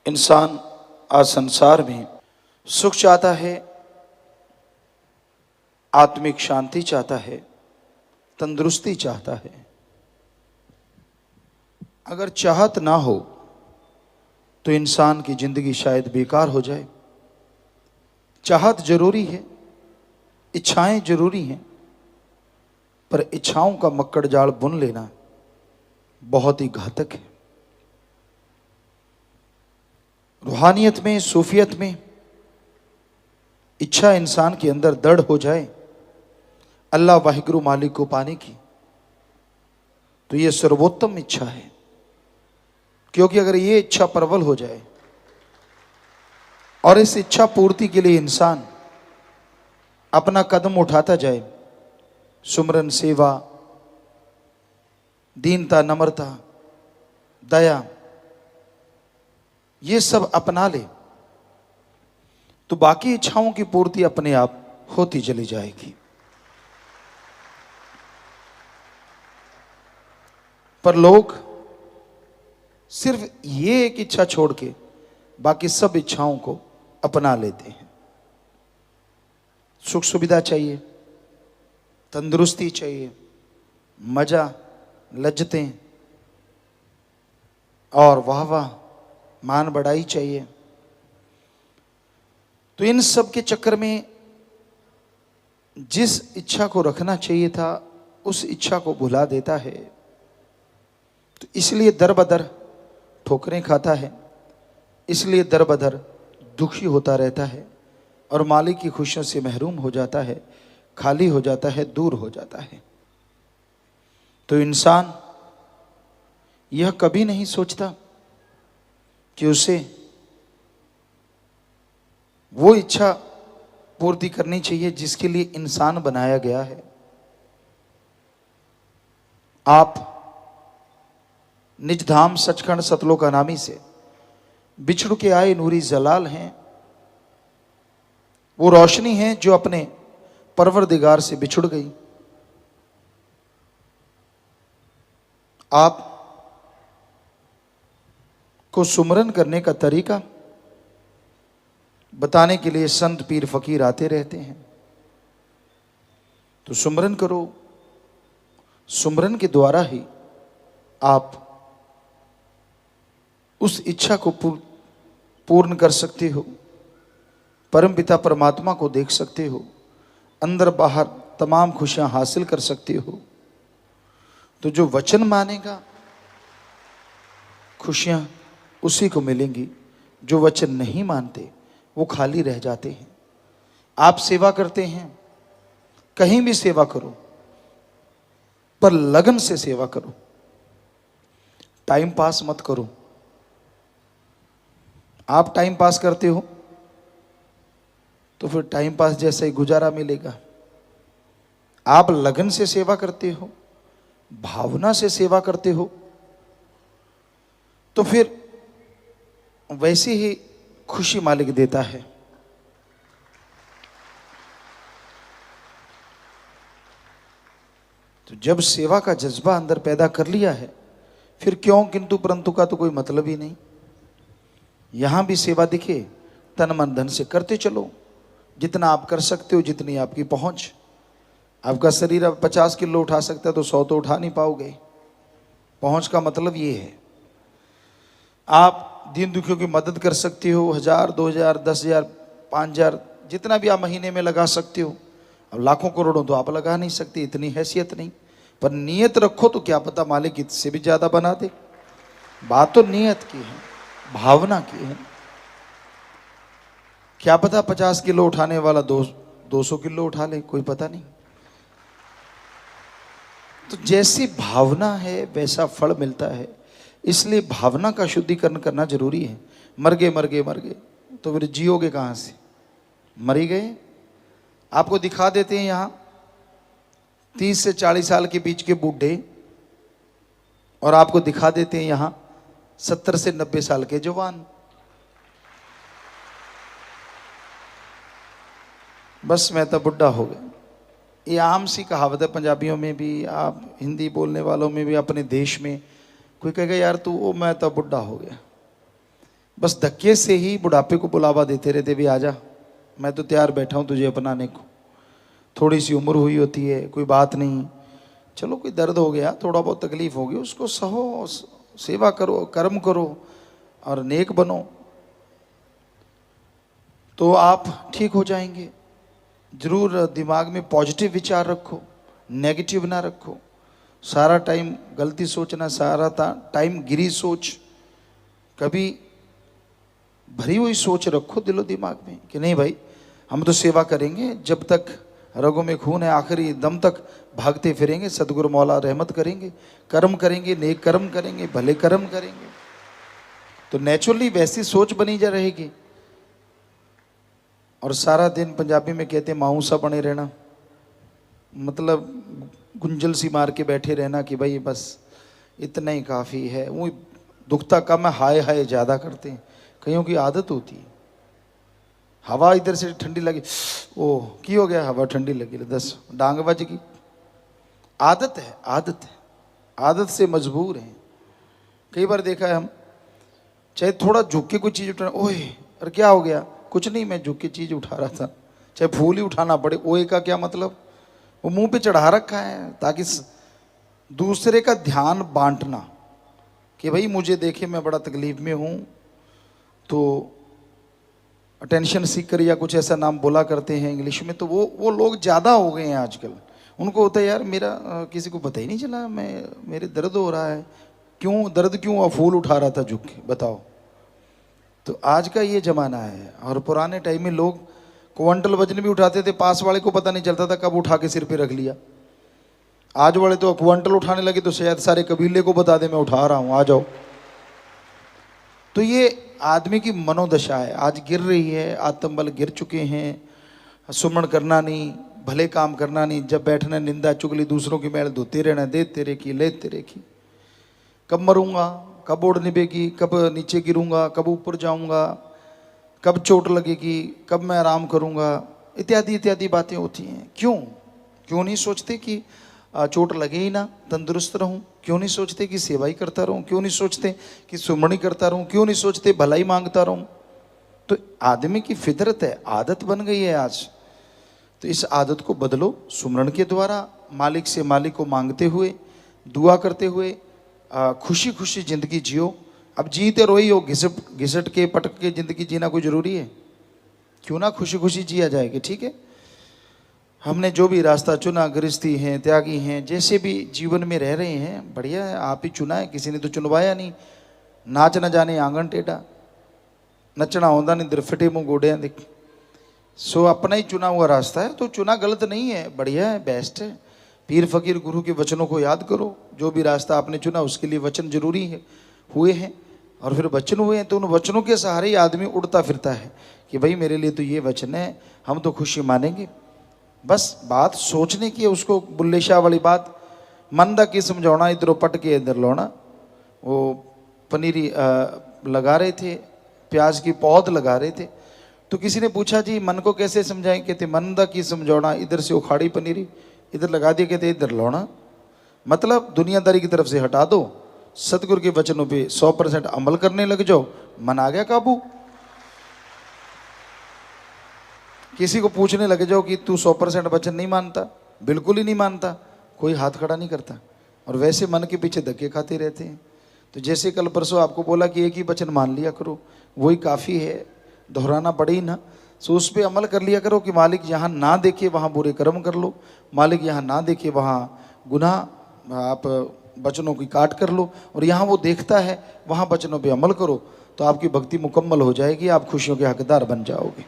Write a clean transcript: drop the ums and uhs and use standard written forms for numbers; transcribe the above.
इंसान आज संसार में सुख चाहता है, आत्मिक शांति चाहता है, तंदुरुस्ती चाहता है। अगर चाहत ना हो तो इंसान की जिंदगी शायद बेकार हो जाए। चाहत जरूरी है, इच्छाएं जरूरी हैं, पर इच्छाओं का मक्कड़ जाल बुन लेना बहुत ही घातक है। रूहानियत में, सूफियत में इच्छा इंसान के अंदर दृढ़ हो जाए अल्लाह वाहिगुरु मालिक को पाने की, तो यह सर्वोत्तम इच्छा है। क्योंकि अगर ये इच्छा प्रबल हो जाए और इस इच्छा पूर्ति के लिए इंसान अपना कदम उठाता जाए, सुमरन, सेवा, दीनता, नम्रता, दया, ये सब अपना ले, तो बाकी इच्छाओं की पूर्ति अपने आप होती चली जाएगी। पर लोग सिर्फ ये एक इच्छा छोड़ के बाकी सब इच्छाओं को अपना लेते हैं। सुख सुविधा चाहिए, तंदुरुस्ती चाहिए, मजा, लज्जतें और वाह वाह, मान बढ़ाई चाहिए। तो इन सब के चक्कर में जिस इच्छा को रखना चाहिए था उस इच्छा को भुला देता है। तो इसलिए दर बदर ठोकरें खाता है, इसलिए दर बदर दुखी होता रहता है और मालिक की खुशियों से महरूम हो जाता है, खाली हो जाता है, दूर हो जाता है। तो इंसान यह कभी नहीं सोचता कि उसे वो इच्छा पूर्ति करनी चाहिए जिसके लिए इंसान बनाया गया है। आप निज धाम सचखंड सतलोक अनामी से बिछड़ के आए नूरी जलाल हैं। वो रोशनी है जो अपने परवरदिगार से बिछुड़ गई। आप को सुमरन करने का तरीका बताने के लिए संत पीर फकीर आते रहते हैं। तो सुमरन करो, सुमरन के द्वारा ही आप उस इच्छा को पूर्ण कर सकते हो, परम पिता परमात्मा को देख सकते हो, अंदर बाहर तमाम खुशियां हासिल कर सकते हो। तो जो वचन मानेगा खुशियां उसी को मिलेंगी, जो वचन नहीं मानते वो खाली रह जाते हैं। आप सेवा करते हैं, कहीं भी सेवा करो, पर लगन से सेवा करो, टाइम पास मत करो। आप टाइम पास करते हो तो फिर टाइम पास जैसा ही गुजारा मिलेगा। आप लगन से सेवा करते हो, भावना से सेवा करते हो, तो फिर वैसी ही खुशी मालिक देता है। तो जब सेवा का जज्बा अंदर पैदा कर लिया है, फिर क्यों किंतु परंतु का तो कोई मतलब ही नहीं। यहां भी सेवा दिखे, तन मन धन से करते चलो, जितना आप कर सकते हो, जितनी आपकी पहुंच। आपका शरीर अब 50 किलो उठा सकता है तो 100 तो उठा नहीं पाओगे। पहुंच का मतलब ये है। आप दीन दुखियों की मदद कर सकते हो, 1000, 2000, 10,000, 5,000, जितना भी आप महीने में लगा सकते हो। अब लाखों करोड़ों तो आप लगा नहीं सकते, इतनी हैसियत नहीं, पर नियत रखो तो क्या पता मालिक इससे भी ज्यादा बना दे। बात तो नियत की है, भावना की है। क्या पता 50 किलो उठाने वाला 200 किलो उठा ले, कोई पता नहीं। तो जैसी भावना है वैसा फल मिलता है। इसलिए भावना का शुद्धिकरण करना जरूरी है। मर गए तो फिर जियोगे कहां से? मर ही गए। आपको दिखा देते हैं यहां 30 से 40 साल के बीच के बूढ़े, और आपको दिखा देते हैं यहां 70 से 90 साल के जवान। बस मैं तो बुढ़ा हो गया। ये आम सी कहावत है पंजाबियों में भी, आप हिंदी बोलने वालों में भी, अपने देश में। कोई कहेगा यार तू, मैं तो बुढ़ा हो गया। बस धक्के से ही बुढ़ापे को बुलावा देते रहते, भी आजा, मैं तो तैयार बैठा हूँ तुझे अपनाने को। थोड़ी सी उम्र हुई होती है, कोई बात नहीं, चलो कोई दर्द हो गया, थोड़ा बहुत तकलीफ होगी, उसको सहो, सेवा करो, कर्म करो और नेक बनो, तो आप ठीक हो जाएंगे। जरूर दिमाग में पॉजिटिव विचार रखो, नेगेटिव ना रखो। सारा टाइम गलती सोचना, सारा टाइम गिरी सोच, कभी भरी हुई सोच रखो दिलो दिमाग में कि नहीं भाई हम तो सेवा करेंगे, जब तक रगों में खून है आखिरी दम तक भागते फिरेंगे, सतगुरु मौला रहमत करेंगे, कर्म करेंगे, नेक कर्म करेंगे, भले कर्म करेंगे। तो नेचुरली वैसी सोच बनी जा रहेगी। और सारा दिन पंजाबी में कहते हैं माऊसा बने रहना, मतलब गुंजल सी मार के बैठे रहना कि भाई बस इतना ही काफ़ी है। वो दुखता कम है, हाय हाय ज़्यादा करते हैं। कईयों की आदत होती है, हवा इधर से ठंडी लगी, ओह की हो गया, हवा ठंडी लगी, 10 डांग बज गई। आदत है, आदत है, आदत से मजबूर हैं। कई बार देखा है हम, चाहे थोड़ा झुक के कोई चीज़ उठाना, ओए अरे क्या हो गया, कुछ नहीं मैं झुक के चीज़ उठा रहा था, चाहे फूल ही उठाना पड़े, ओए का क्या मतलब, वो मुंह पे चढ़ा रखा है ताकि दूसरे का ध्यान बांटना कि भाई मुझे देखे मैं बड़ा तकलीफ में हूँ, तो अटेंशन सीकर या कुछ ऐसा नाम बोला करते हैं इंग्लिश में। तो वो लोग ज़्यादा हो गए हैं आजकल। उनको होता है यार मेरा किसी को पता ही नहीं चला, मेरे दर्द हो रहा है, क्यों दर्द क्यों हुआ, फूल उठा रहा था झुक के, बताओ। तो आज का ये ज़माना है। और पुराने टाइम में लोग क्विंटल वजन भी उठाते थे, पास वाले को पता नहीं चलता था कब उठा के सिर पे रख लिया। आज वाले तो क्विंटल उठाने लगे तो शायद सारे कबीले को बता दे मैं उठा रहा हूँ, आ जाओ। तो ये आदमी की मनोदशा है, आज गिर रही है, आत्मबल गिर चुके हैं। सुमरण करना नहीं, भले काम करना नहीं, जब बैठना निंदा चुगली, दूसरों की मैल धोते रहना, दे तेरे की ले तेरे की, कब मरूंगा, कब ओढ़ निभेगी, कब नीचे गिरूंगा, कब ऊपर जाऊंगा, कब चोट लगेगी, कब मैं आराम करूंगा, इत्यादि इत्यादि बातें होती हैं। क्यों नहीं सोचते कि चोट लगे ही ना, तंदुरुस्त रहूं? क्यों नहीं सोचते कि सेवा ही करता रहूं? क्यों नहीं सोचते कि सुमरणी करता रहूं? क्यों नहीं सोचते भलाई मांगता रहूं? तो आदमी की फितरत है, आदत बन गई है आज। तो इस आदत को बदलो सुमरण के द्वारा, मालिक से मालिक को मांगते हुए, दुआ करते हुए खुशी खुशी जिंदगी जियो। अब जीते रोई हो, घिसट के पटक के जिंदगी जीना कोई जरूरी है? क्यों ना खुशी खुशी जिया जाएगी। ठीक है, हमने जो भी रास्ता चुना, गृहस्थी हैं, त्यागी हैं, जैसे भी जीवन में रह रहे हैं, बढ़िया है, आप ही चुना है, किसी ने तो चुनवाया नहीं। नाच न जाने आंगन टेढ़ा, नचना होंदा नहीं दर फटे मुँह गोड़िया देख। सो अपना ही चुना हुआ रास्ता है, तो चुना गलत नहीं है, बढ़िया है, बेस्ट है। पीर फकीर गुरु के वचनों को याद करो, जो भी रास्ता आपने चुना उसके लिए वचन जरूरी है, हुए हैं, और फिर वचन हुए हैं तो उन वचनों के सहारे ही आदमी उड़ता फिरता है कि भाई मेरे लिए तो ये वचन है, हम तो खुशी मानेंगे। बस बात सोचने की है, उसको बुल्ले शाह वाली बात, मन दा की समझाना, इधरों पट के इधर लौना। वो पनीरी लगा रहे थे, प्याज की पौध लगा रहे थे, तो किसी ने पूछा जी मन को कैसे समझाएं? कहते मन दा की समझाना, इधर से उखाड़ी पनीरी, इधर लगा दिया, कहते इधर लौना। मतलब दुनियादारी की तरफ से हटा दो, सतगुरु के वचनों पे 100% अमल करने लग जाओ, मन आ गया काबू। किसी को पूछने लगे जाओ कि तू 100% वचन नहीं मानता, बिल्कुल ही नहीं मानता, कोई हाथ खड़ा नहीं करता, और वैसे मन के पीछे धक्के खाते रहते हैं। तो जैसे कल परसों आपको बोला कि एक ही वचन मान लिया करो, वही काफ़ी है, दोहराना पड़े ही ना। सो उस पर अमल कर लिया करो कि मालिक यहाँ ना देखे वहाँ बुरे कर्म कर लो, मालिक यहाँ ना देखे वहाँ गुनाह आप वचनों की काट कर लो, और यहाँ वो देखता है वहाँ वचनों पे अमल करो, तो आपकी भक्ति मुकम्मल हो जाएगी, आप खुशियों के हकदार बन जाओगे।